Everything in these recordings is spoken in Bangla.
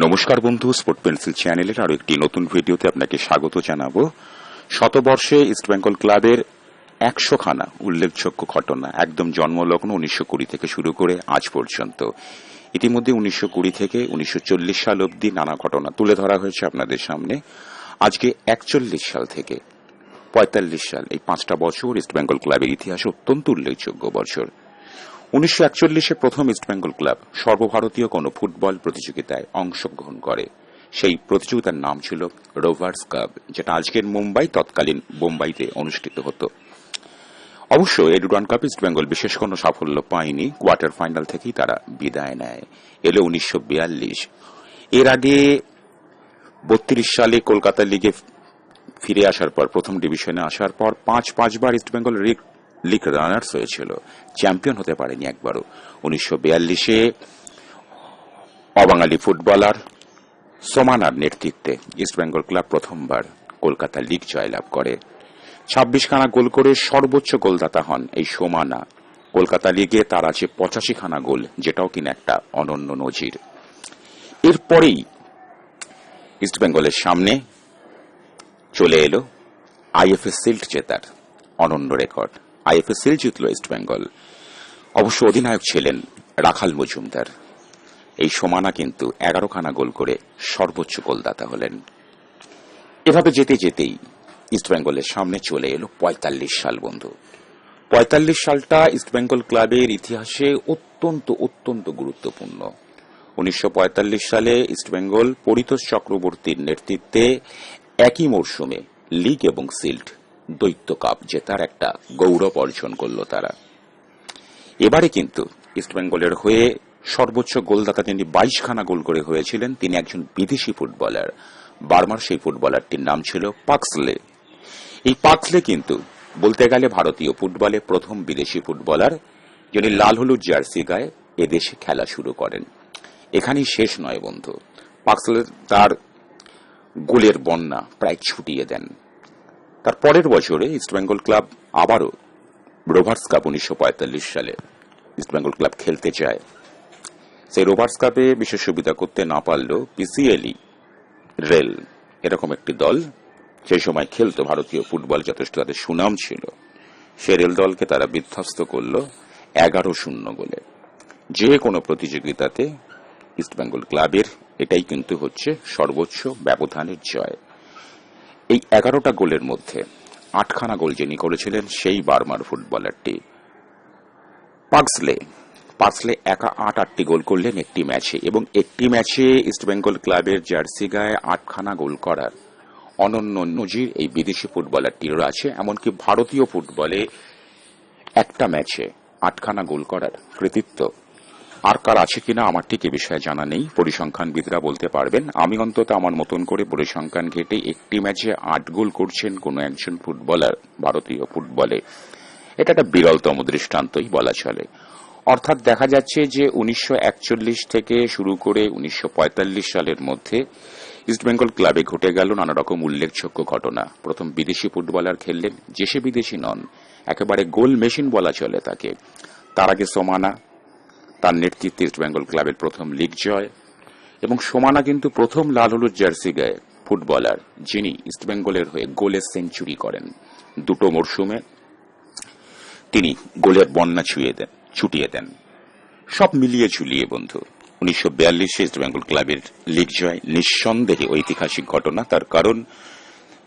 নমস্কার বন্ধু, স্পোর্ট পেন্সিল চ্যানেলের আরো একটি নতুন ভিডিওতে আপনাকে স্বাগত জানাবো। শতবর্ষে ইস্টবেঙ্গল ক্লাবের 100খানা উল্লেখযোগ্য ঘটনা, একদম জন্মলগ্ন 1920 থেকে শুরু করে আজ পর্যন্ত। ইতিমধ্যে 1920 থেকে 1940 সাল অবধি নানা ঘটনা তুলে ধরা হয়েছে আপনাদের সামনে। আজকে 41 সাল থেকে 45 সাল, এই 5টা বছর ইস্টবেঙ্গল ক্লাবের ইতিহাসে অত্যন্ত উল্লেখযোগ্য বছর। 1941-এ প্রথম ইস্টবেঙ্গল ক্লাব সর্বভারতীয় কোন ফুটবল প্রতিযোগিতায় অংশগ্রহণ করে। সেই প্রতিযোগিতার নাম ছিল রোভার্স কাপ, যেটা আজকের মুম্বাই, তৎকালীন বোম্বাইতে অনুষ্ঠিত হতো। অবশ্য এই ডুরান্ড কাপ ইস্টবেঙ্গল বিশেষ কোনো সাফল্য পায়নি, কোয়ার্টার ফাইনাল থেকেই তারা বিদায় নেয়। এলো 1942। এর আগে 32 সালে কলকাতা লিগে ফিরে আসার পর, প্রথম ডিভিশনে আসার পর পাঁচবার ইস্টবেঙ্গল লিগ রানার্স হয়েছিল, চ্যাম্পিয়ন হতে পারেনি একবারও। 1942-এ অবাঙালি ফুটবলার সোমানার নেতৃত্বে ইস্টবেঙ্গল ক্লাব প্রথমবার কলকাতা লিগ জয়লাভ করে। 26খানা গোল করে সর্বোচ্চ গোলদাতা হন এই সোমানা। কলকাতা লিগে তার আছে 85খানা গোল, যেটাও কিনা একটা অনন্য নজির। এরপরেই ইস্টবেঙ্গলের সামনে চলে এলো আইএফএ শিল্ড জেতার অনন্য রেকর্ড। আইএফএ শিল্ড জিতল ইস্টবেঙ্গল। অবশ্য অধিনায়ক ছিলেন রাখাল মজুমদার। এই সোমানা কিন্তু 11খানা গোল করে সর্বোচ্চ গোলদাতা হলেন। এভাবে যেতে যেতেই ইস্টবেঙ্গলের সামনে চলে এলো 45 সাল বন্ধু। 45 সালটা ইস্টবেঙ্গল ক্লাবের ইতিহাসে অত্যন্ত গুরুত্বপূর্ণ। 1945 সালে ইস্টবেঙ্গল পরিতোষ চক্রবর্তীর নেতৃত্বে একই মরশুমে লিগ এবং শিল্ড দৈত্য কাপ জেতার একটা গৌরব অর্জন করল তারা। এবারে কিন্তু ইস্টবেঙ্গলের হয়ে সর্বোচ্চ গোলদাতা যিনি 22খানা গোল করে হয়েছিলেন, তিনি একজন বিদেশি ফুটবলার। বার্মার সেই ফুটবলারটির নাম ছিল পাক্সলে। এই পাক্সলে কিন্তু বলতে গেলে ভারতীয় ফুটবলে প্রথম বিদেশি ফুটবলার, যিনি লাল হলুদ জার্সি গায়ে এদেশে খেলা শুরু করেন। এখানেই শেষ নয় বন্ধু, পাক্সলে তার গোলের বন্যা প্রায় ছুটিয়ে দেন। তার পরের বছরে ইস্টবেঙ্গল ক্লাব আবারও রোভার্স কাপ 1945 সালে ইস্টবেঙ্গল ক্লাব খেলতে চায়। সেই রোভার্স কাপে বিশেষ সুবিধা করতে না পারলেও পিসিএলই রেল এরকম একটি দল সেই সময় খেলত, ভারতীয় ফুটবল যথেষ্ট তাদের সুনাম ছিল, সে রেল দলকে তারা বিধ্বস্ত করল 11-0 গোলে। যে কোনো প্রতিযোগিতাতে ইস্টবেঙ্গল ক্লাবের এটাই কিন্তু হচ্ছে সর্বোচ্চ ব্যবধানের জয়। এই 11টা গোলের মধ্যে 8খানা গোল যিনি করেছিলেন সেই বার্মার ফুটবলারটি পাক্সলে একা 8টি গোল করলেন একটি ম্যাচে, এবং একটি ম্যাচে ইস্টবেঙ্গল ক্লাবের জার্সি গায়ে 8খানা গোল করার অনন্য নজির এই বিদেশি ফুটবলারটিরও আছে। এমনকি ভারতীয় ফুটবলে একটা ম্যাচে 8খানা গোল করার কৃতিত্ব আর কার আছে কিনা আমার ঠিক এ বিষয়ে জানা নেই, পরিসংখ্যানবিদরা বলতে পারবেন। আমি অন্তত আমার মতন করে পরিসংখ্যান ঘেটে একটি ম্যাচে 8 গোল করছেন কোন একজন ফুটবলার ভারতীয় ফুটবলে, এটা একটা বিরলতম দৃষ্টান্তই বলা চলে। অর্থাৎ দেখা যাচ্ছে যে 1941 থেকে শুরু করে 1945 সালের মধ্যে ইস্টবেঙ্গল ক্লাবে ঘটে গেল নানা রকম উল্লেখযোগ্য ঘটনা। প্রথম বিদেশি ফুটবলার খেললেন, যে সে বিদেশি নন, একেবারে গোল মেশিন বলা চলে তাকে। তার আগে সোমানা, তার নেতৃত্বে ইস্টবেঙ্গল ক্লাবের প্রথম লিগ জয়, এবং সোমানা কিন্তু প্রথম লাল হলুদ জার্সি গায়ে ফুটবলার যিনি ইস্টবেঙ্গলের হয়ে গোলে সেঞ্চুরি করেন। দুটো মরশুমে তিনি গোলের বন্যা ছুটিয়ে দেন। সব মিলিয়ে ঝুলিয়ে বন্ধু 1942-এ ইস্টবেঙ্গল ক্লাবের লিগ জয় নিঃসন্দেহে ঐতিহাসিক ঘটনা। তার কারণ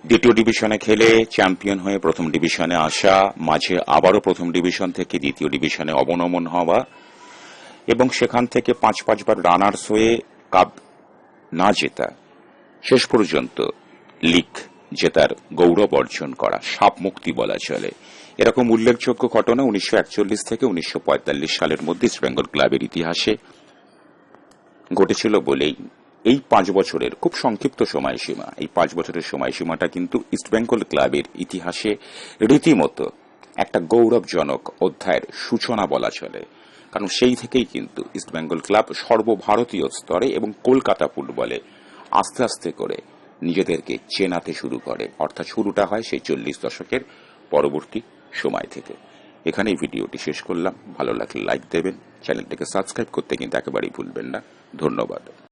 দ্বিতীয় ডিভিশনে খেলে চ্যাম্পিয়ন হয়ে প্রথম ডিভিশনে আসা, মাঝে আবারও প্রথম ডিভিশন থেকে দ্বিতীয় ডিভিশনে অবনমন হওয়া, এবং সেখান থেকে 5বার রানার্স হয়ে কাপ না জেতা, শেষ পর্যন্ত লিগ জেতার গৌরব অর্জন করা, সাপ মুক্তি বলা চলে। এরকম উল্লেখযোগ্য ঘটনা 1941 থেকে 1945 সালের মধ্যে ইস্টবেঙ্গল ক্লাবের ইতিহাসে ঘটেছিল বলেই এই 5 বছরের খুব সংক্ষিপ্ত সময়সীমা, এই 5 বছরের সময়সীমাটা কিন্তু ইস্টবেঙ্গল ক্লাবের ইতিহাসে রীতিমতো একটা গৌরবজনক অধ্যায়ের সূচনা বলা চলে। কারণ সেই থেকেই কিন্তু ইস্টবেঙ্গল ক্লাব সর্বভারতীয় স্তরে এবং কলকাতা ফুটবলে আস্তে আস্তে করে নিজেদেরকে চেনাতে শুরু করে। অর্থাৎ শুরুটা হয় সেই 40 দশকের পরবর্তী সময় থেকে। এখানেই ভিডিওটি শেষ করলাম। ভালো লাগলে লাইক দেবেন, চ্যানেলটিকে সাবস্ক্রাইব করতে কিন্তু একেবারেই ভুলবেন না। ধন্যবাদ।